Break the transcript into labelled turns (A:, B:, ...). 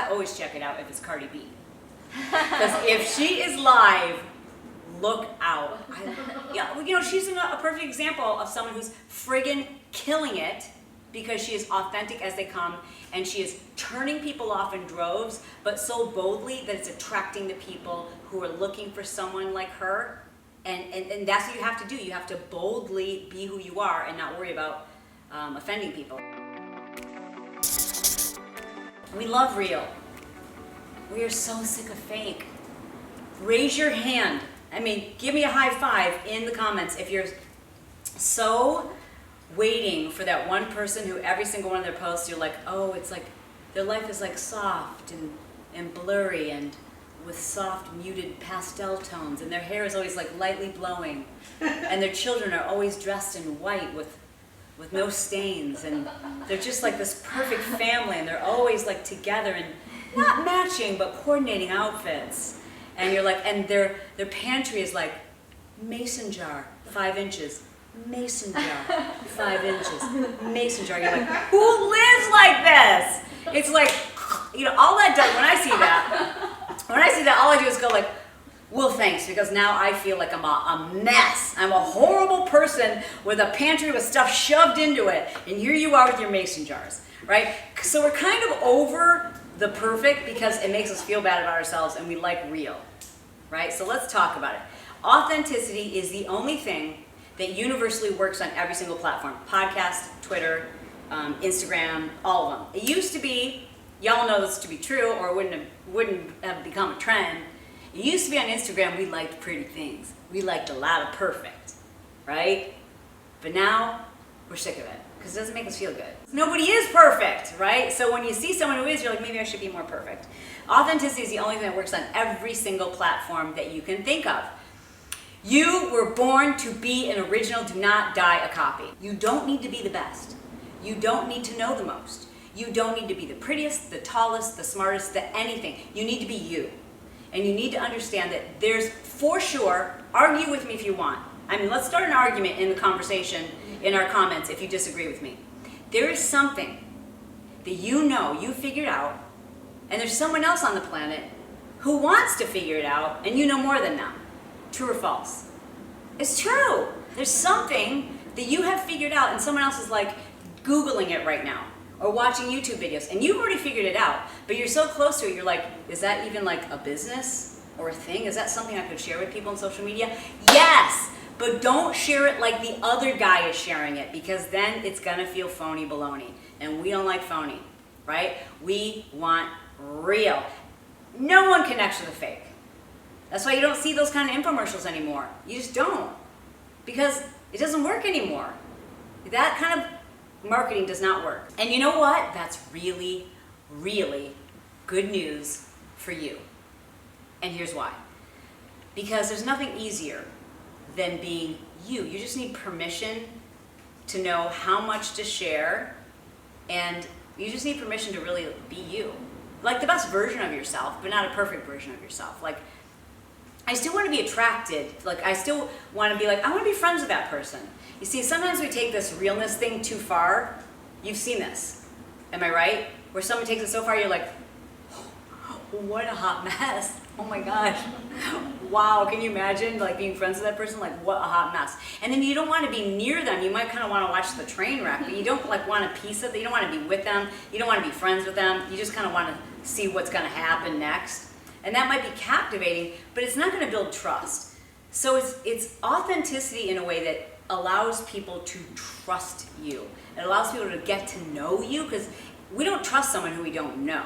A: I always check it out if it's Cardi B. Because if she is live, look out. She's a perfect example of someone who's friggin' killing it because she is authentic as they come, and she is turning people off in droves, but so boldly that it's attracting the people who are looking for someone like her. And that's what you have to do. You have to boldly be who you are and not worry about offending people. We love real. We are so sick of fake. Raise your hand. Give me a high five in the comments if you're so waiting for that one person who every single one of their posts you're like, oh, it's like their life is like soft and blurry and with soft muted pastel tones, and their hair is always like lightly blowing, and their children are always dressed in white with no stains, and they're just like this perfect family, and they're always like together and not matching but coordinating outfits. And you're like, and their pantry is like mason jar, 5 inches. Mason jar, 5 inches. Mason jar. You're like, who lives like this? It's like, all that does, when I see that, all I do is go like, well, thanks, because now I feel like I'm a mess. I'm a horrible person with a pantry with stuff shoved into it. And here you are with your mason jars, right? So we're kind of over the perfect because it makes us feel bad about ourselves, and we like real, right? So let's talk about it. Authenticity is the only thing that universally works on every single platform. Podcast, Twitter, Instagram, all of them. It used to be, y'all know this to be true, or it wouldn't have become a trend. It used to be on Instagram, we liked pretty things. We liked a lot of perfect, right? But now, we're sick of it, because it doesn't make us feel good. Nobody is perfect, right? So when you see someone who is, you're like, maybe I should be more perfect. Authenticity is the only thing that works on every single platform that you can think of. You were born to be an original, do not die a copy. You don't need to be the best. You don't need to know the most. You don't need to be the prettiest, the tallest, the smartest, the anything. You need to be you. And you need to understand that there's, for sure, argue with me if you want. Let's start an argument in the conversation, in our comments, if you disagree with me. There is something that you figured out, and there's someone else on the planet who wants to figure it out, and you know more than them. True or false? It's true. There's something that you have figured out, and someone else is like Googling it right now, or watching YouTube videos, and you've already figured it out, but you're so close to it, you're like, is that even like a business or a thing? Is that something I could share with people on social media? Yes, but don't share it like the other guy is sharing it, because then it's gonna feel phony baloney, and we don't like phony, right? We want real. No one connects with a fake. That's why you don't see those kind of infomercials anymore. You just don't, because it doesn't work anymore. That kind of marketing does not work. And you know what? That's really, really good news for you. And here's why. Because there's nothing easier than being you. You just need permission to know how much to share, and you just need permission to really be you. Like the best version of yourself, but not a perfect version of yourself. Like, I still want to be attracted. Like, I still want to be like, I want to be friends with that person. You see, sometimes we take this realness thing too far. You've seen this. Am I right? Where someone takes it so far, you're like, oh, what a hot mess. Oh my gosh. Wow, can you imagine like being friends with that person? Like, what a hot mess. And then you don't want to be near them. You might kind of want to watch the train wreck, but you don't like want a piece of it. You don't want to be with them. You don't want to be friends with them. You just kind of want to see what's going to happen next. And that might be captivating, but it's not going to build trust. So it's authenticity in a way that allows people to trust you. It allows people to get to know you, because we don't trust someone who we don't know.